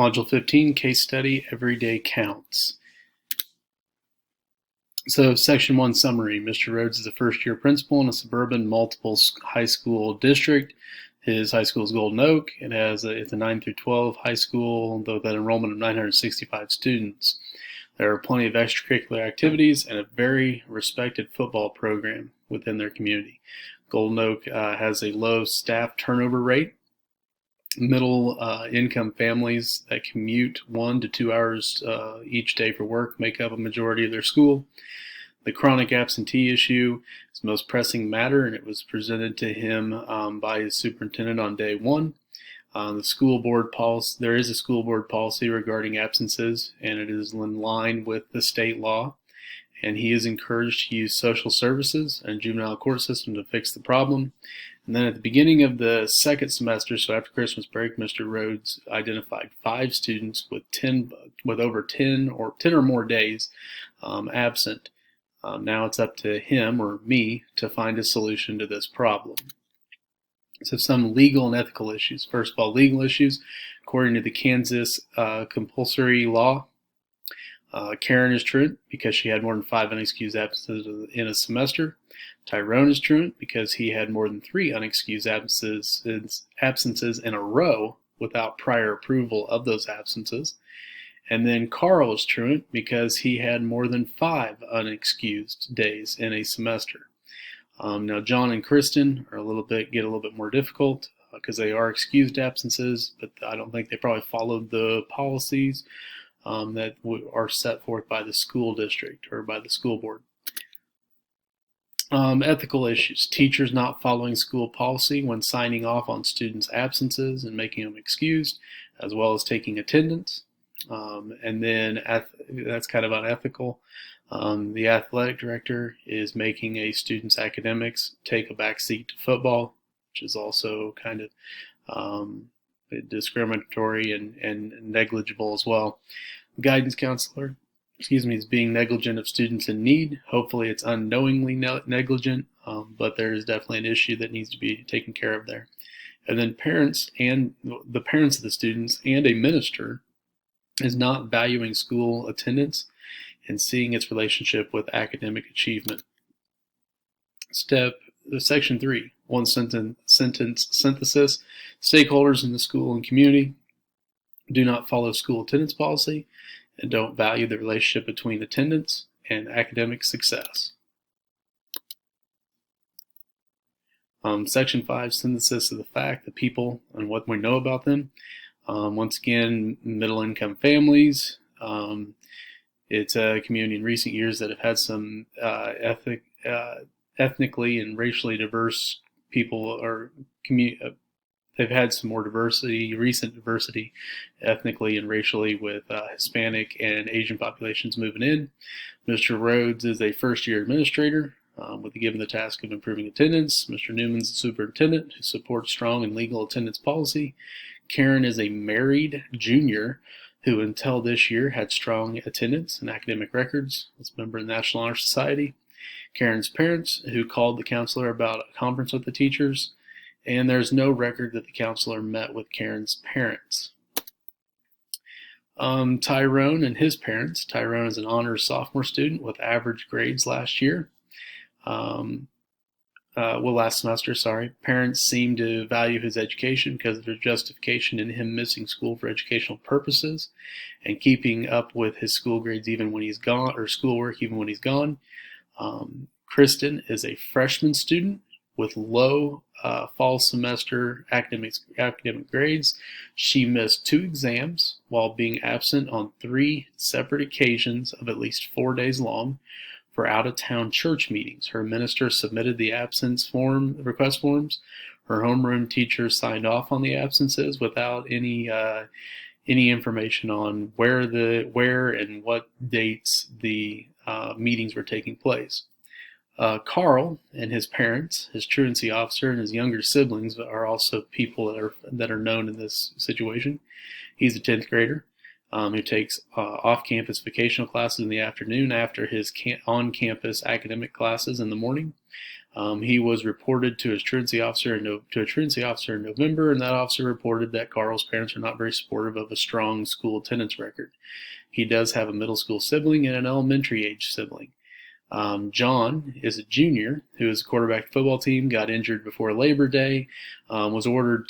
Module 15, Case Study, Every Day Counts. So Section 1 summary. Mr. Rhodes is a first-year principal in a suburban multiple high school district. His high school is Golden Oak. It's a 9 through 12 high school with an enrollment of 965 students. There are plenty of extracurricular activities and a very respected football program within their community. Golden Oak has a low staff turnover rate. Middle income families that commute 1 to 2 hours each day for work make up a majority of their school. The chronic absentee issue is the most pressing matter, and it was presented to him by his superintendent on day 1. The school board policy, there is a school board policy regarding absences, and it is in line with the state law. And he is encouraged to use social services and juvenile court system to fix the problem. And then at the beginning of the second semester, so after Christmas break, Mr. Rhodes identified 5 students with over 10 or more days absent. Now it's up to him or me to find a solution to this problem. So some legal and ethical issues. First of all, legal issues. According to the Kansas compulsory law, Karen is truant because she had more than 5 unexcused absences in a semester. Tyrone is truant because he had more than 3 unexcused absences in a row without prior approval of those absences. And then Carl is truant because he had more than 5 unexcused days in a semester. Now John and Kristen get a little bit more difficult because they are excused absences, but I don't think they probably followed the policies that are set forth by the school district or by the school board. Ethical issues. Teachers not following school policy when signing off on students' absences and making them excused, as well as taking attendance. And then that's kind of unethical. The athletic director is making a student's academics take a backseat to football, which is also kind of discriminatory and negligible as well. The guidance counselor, is being negligent of students in need. Hopefully it's unknowingly negligent, but there is definitely an issue that needs to be taken care of there. And then parents and the parents of the students and a minister is not valuing school attendance and seeing its relationship with academic achievement. Section 3, one sentence synthesis. Stakeholders in the school and community do not follow school attendance policy and don't value the relationship between attendance and academic success. Section 5, synthesis of the fact, the people and what we know about them. Once again, middle-income families. It's a community in recent years that have had some ethnically and racially diverse people, or they've had some more recent diversity ethnically and racially with Hispanic and Asian populations moving in. Mr. Rhodes is a first-year administrator given the task of improving attendance. Mr. Newman's the superintendent who supports strong and legal attendance policy. Karen is a married junior who until this year had strong attendance and academic records. Was a member of the National Honor Society. Karen's parents, who called the counselor about a conference with the teachers, and there's no record that the counselor met with Karen's parents. Tyrone and his parents. Tyrone is an honors sophomore student with average grades last semester, sorry. Parents seem to value his education because of their justification in him missing school for educational purposes and keeping up with his school grades even when he's gone, or schoolwork even when he's gone. Kristen is a freshman student with low fall semester academic grades. She missed 2 exams while being absent on 3 separate occasions of at least 4 days long for out-of-town church meetings. Her minister submitted the absence request forms. Her homeroom teacher signed off on the absences without any information on where and what dates the meetings were taking place. Carl and his parents, his truancy officer, and his younger siblings are also people that are known in this situation. He's a 10th grader who takes off-campus vocational classes in the afternoon after his on-campus academic classes in the morning. He was reported to his truancy officer in November, and that officer reported that Carl's parents are not very supportive of a strong school attendance record. He does have a middle school sibling and an elementary age sibling. John is a junior who is a quarterback football team, got injured before Labor Day, was ordered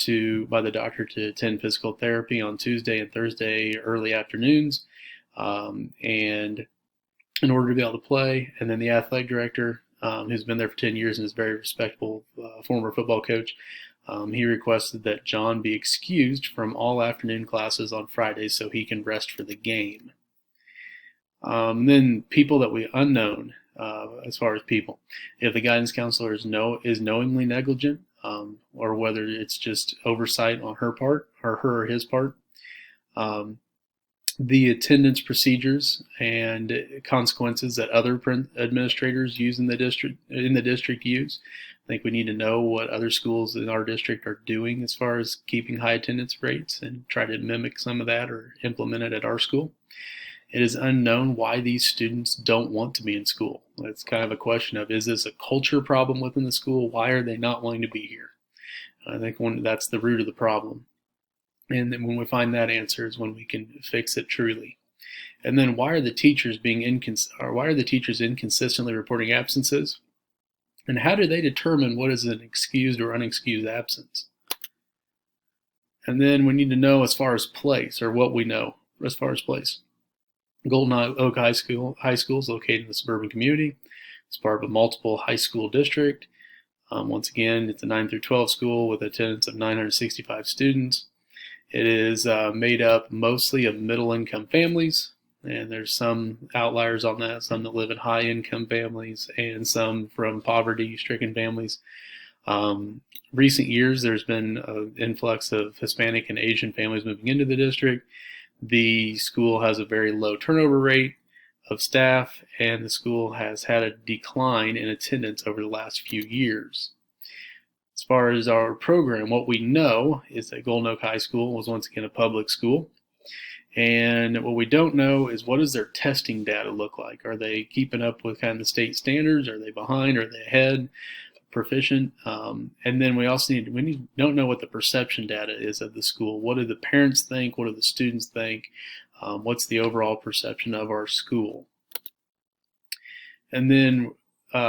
by the doctor to attend physical therapy on Tuesday and Thursday early afternoons, and in order to be able to play. And then the athletic director, who's been there for 10 years and is a very respectable former football coach, he requested that John be excused from all afternoon classes on Fridays so he can rest for the game. Then people that we unknown, as far as people, if the guidance counselor is knowingly negligent, or whether it's just oversight on her part or her or his part, the attendance procedures and consequences that other administrators use in the district use. I think we need to know what other schools in our district are doing as far as keeping high attendance rates and try to mimic some of that or implement it at our school. It is unknown why these students don't want to be in school. It's kind of a question of, is this a culture problem within the school? Why are they not wanting to be here? I think that's the root of the problem. And then when we find that answer is when we can fix it truly. And then why are the teachers inconsistently reporting absences? And how do they determine what is an excused or unexcused absence? And then we need to know as far as place, or what we know as far as place. Golden Oak High School is located in the suburban community. It's part of a multiple high school district. Once again, it's a 9 through 12 school with attendance of 965 students. It is made up mostly of middle-income families, and there's some outliers on that, some that live in high-income families and some from poverty-stricken families. Recent years, there's been an influx of Hispanic and Asian families moving into the district. The school has a very low turnover rate of staff, and the school has had a decline in attendance over the last few years. As far as our program, what we know is that Golden Oak High School was once again a public school. And what we don't know is, what does their testing data look like? Are they keeping up with kind of the state standards? Are they behind? Are they ahead? Proficient? And then we also don't know what the perception data is of the school. What do the parents think? What do the students think? What's the overall perception of our school? And then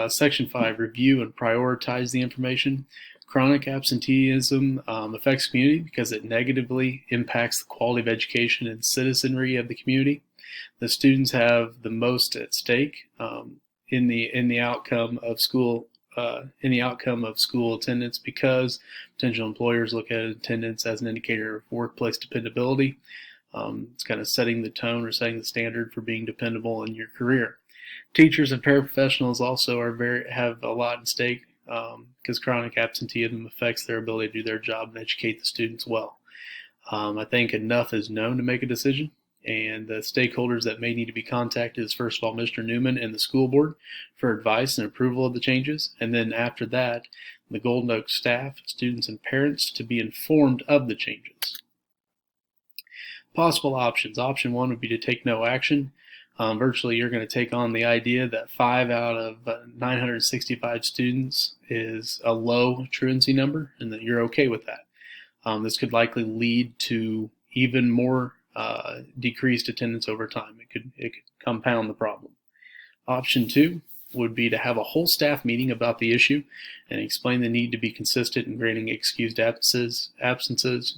Section 5, review and prioritize the information. Chronic absenteeism affects community because it negatively impacts the quality of education and citizenry of the community. The students have the most at stake in the outcome of school attendance, because potential employers look at attendance as an indicator of workplace dependability. It's kind of setting the tone or setting the standard for being dependable in your career. Teachers and paraprofessionals also have a lot at stake, because chronic absenteeism affects their ability to do their job and educate the students well. I think enough is known to make a decision, and the stakeholders that may need to be contacted is, first of all, Mr. Newman and the school board for advice and approval of the changes, and then after that, the Golden Oak staff, students, and parents to be informed of the changes. Possible options. Option 1 would be to take no action. Virtually, you're going to take on the idea that 5 out of 965 students is a low truancy number, and that you're okay with that. This could likely lead to even more decreased attendance over time. It could compound the problem. Option 2 would be to have a whole staff meeting about the issue and explain the need to be consistent in granting excused absences.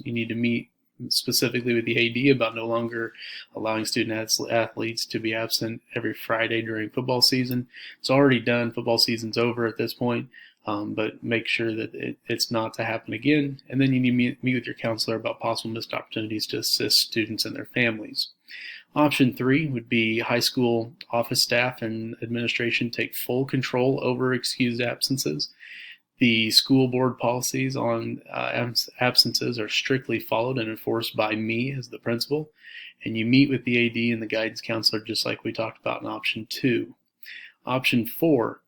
You need to meet specifically with the AD about no longer allowing student athletes to be absent every Friday during football season. It's already done. Football season's over at this point, but make sure that it's not to happen again. And then you need to meet with your counselor about possible missed opportunities to assist students and their families. Option 3 would be high school office staff and administration take full control over excused absences. The school board policies on absences are strictly followed and enforced by me as the principal, and you meet with the AD and the guidance counselor just like we talked about in option 2. Option 4,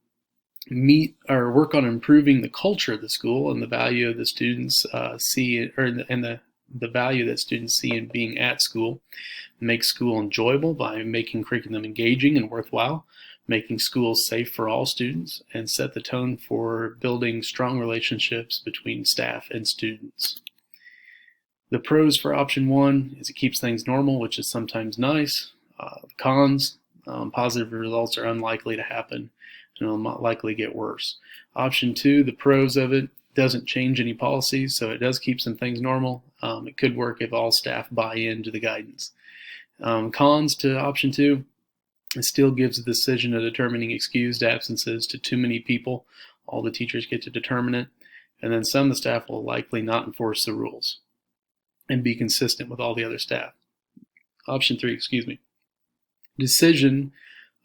work on improving the culture of the school and the value of the students the value that students see in being at school. Make school enjoyable by making curriculum engaging and worthwhile. making schools safe for all students, and set the tone for building strong relationships between staff and students. The pros for option 1 is it keeps things normal, which is sometimes nice. The cons, positive results are unlikely to happen and will not likely get worse. Option 2, the pros of it, doesn't change any policies, so it does keep some things normal. It could work if all staff buy into the guidance. Cons to option 2, it still gives the decision of determining excused absences to too many people. All the teachers get to determine it, and then some of the staff will likely not enforce the rules and be consistent with all the other staff. Option 3, decision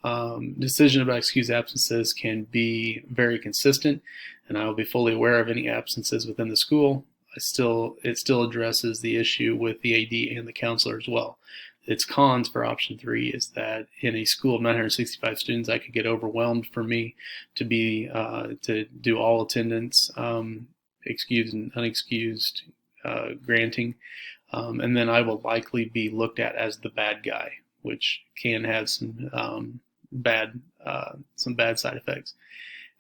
about excused absences can be very consistent, and I will be fully aware of any absences within the school. It still addresses the issue with the AD and the counselor as well. Its cons for option 3 is that in a school of 965 students, I could get overwhelmed for me to do all attendance, excused and unexcused granting, and then I will likely be looked at as the bad guy, which can have some bad side effects.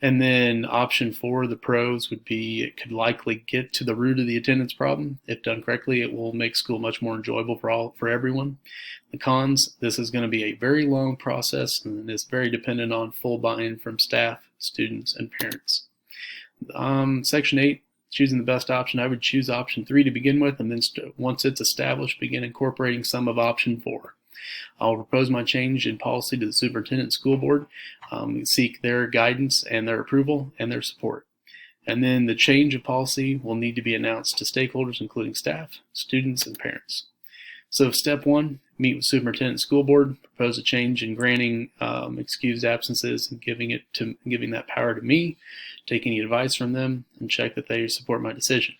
And then option 4, the pros, would be it could likely get to the root of the attendance problem. If done correctly, it will make school much more enjoyable for everyone. The cons, this is going to be a very long process, and it's very dependent on full buy-in from staff, students, and parents. Section 8, choosing the best option, I would choose option 3 to begin with, and then once it's established, begin incorporating some of option 4. I will propose my change in policy to the superintendent and school board, seek their guidance and their approval and their support. And then the change of policy will need to be announced to stakeholders, including staff, students, and parents. So step 1, meet with superintendent and school board, propose a change in granting excused absences and giving that power to me, take any advice from them, and check that they support my decision.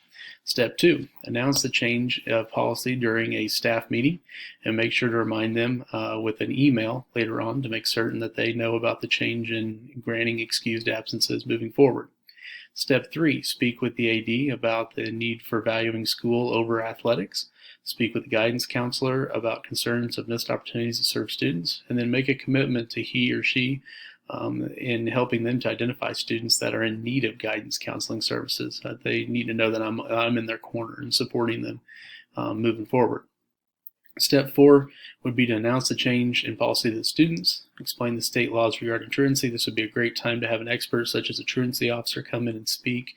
Step 2, announce the change of policy during a staff meeting and make sure to remind them with an email later on to make certain that they know about the change in granting excused absences moving forward. Step 3, speak with the AD about the need for valuing school over athletics. Speak with the guidance counselor about concerns of missed opportunities to serve students, and then make a commitment to he or she in helping them to identify students that are in need of guidance counseling services. They need to know that I'm in their corner and supporting them moving forward. Step 4 would be to announce the change in policy to the students, explain the state laws regarding truancy. This would be a great time to have an expert such as a truancy officer come in and speak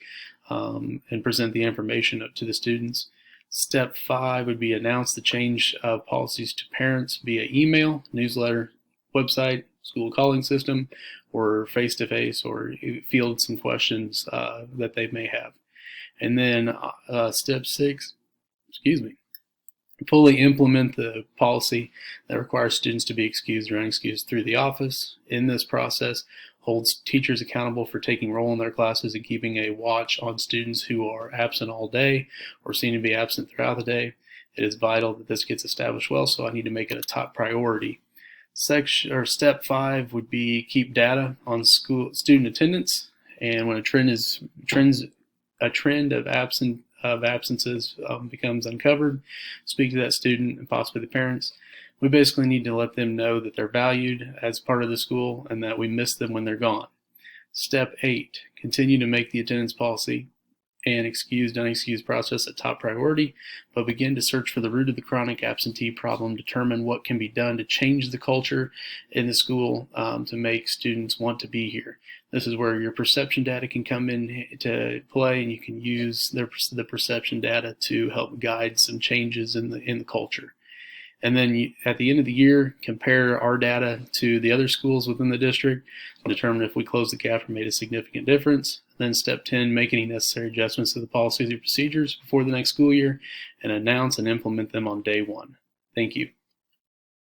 and present the information to the students. Step 5 would be announce the change of policies to parents via email, newsletter, website, school calling system, or face-to-face, or field some questions that they may have. And then step 6, fully implement the policy that requires students to be excused or unexcused through the office. In this process, holds teachers accountable for taking role in their classes and keeping a watch on students who are absent all day or seem to be absent throughout the day. It is vital that this gets established well, so I need to make it a top priority. Step 5 would be keep data on student attendance, and when a trend of absences becomes uncovered, speak to that student and possibly the parents. We basically need to let them know that they're valued as part of the school and that we miss them when they're gone. Step 8, continue to make the attendance policy and excused, unexcused process a top priority, but begin to search for the root of the chronic absentee problem, determine what can be done to change the culture in the school to make students want to be here. This is where your perception data can come in to play, and you can use the perception data to help guide some changes in the culture. And then at the end of the year, compare our data to the other schools within the district and determine if we closed the gap or made a significant difference. Then step 10, make any necessary adjustments to the policies or procedures before the next school year and announce and implement them on day 1. Thank you.